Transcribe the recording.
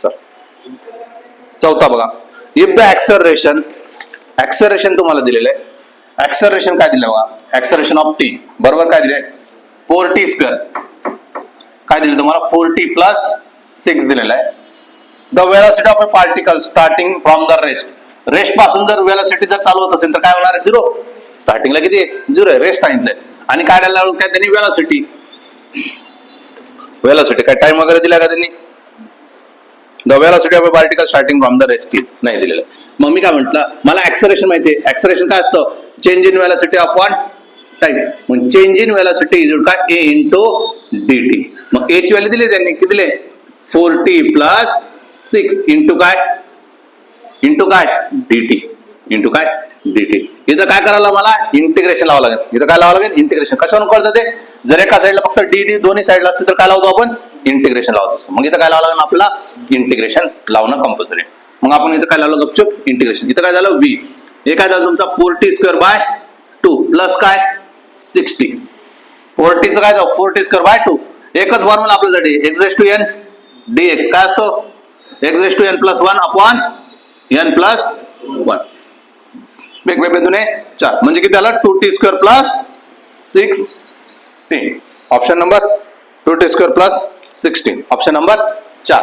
चल चौथा बघा, इफ द ऍक्सलरेशन तुम्हाला दिलेलं आहे. ऍक्सलरेशन काय दिलं बघा, ऍक्सलरेशन ऑफ टी बरोबर काय दिलंय 4t स्क्वेअर. काय दिलं तुम्हाला 4t प्लस 6 दिलेलं आहे. The velocity of a particle starting from the rest पासून जर वेलोसिटी जर चालू होत असेल तर काय होणार आहे 0. स्टार्टिंगला किती आहे 0 आहे, रेस्ट सांगितलंय. आणि काढायला लावलं काय त्यांनी वेलोसिटी काय टाइम वगैरे दिला का त्यांनी. The velocity of a particle starting from the rest is नाही दिलेलं. मग मी काय म्हटलं, मला ऍक्सलरेशन माहिती आहे. ऍक्सलरेशन काय असतं, change in velocity upon time. मग चेंज इन वेलोसिटी इज काय a इंटू dt. मग a ची व्हॅल्यू दिली त्यांनी, किती दिले 4t प्लस 6 इंटू काय dt इंटू काय dt. इथं काय करायला मला इंटिग्रेशन लावावं लागेल. इथं काय लावावं लागेल इंटिग्रेशन. कशावरून कळतं ते, जर एका साईडला फक्त dt दोन्ही साईडला असते तर काय लावतो आपण इंटिग्रेशन लावतो. मग इथं काय लावावं लागेल आपल्याला इंटिग्रेशन लावणं कंपल्सरी. मग आपण इथं काय लावलं गपचूप इंटिग्रेशन. इथं काय झालं v, हे काय झालं तुमचा 4t स्क्वेअर बाय 2 प्लस काय 60. 4t चं काय झालं 4t स्क्वेअर बाय 2. एकच फॉर्म्युला आपल्यासाठी x raise to n dx काय असतो x raise to n plus 1 upon n plus 1. वेगवेगळे 4 म्हणजे किती झालं 2t square plus 16. Option number 2t square plus 16 option number 4.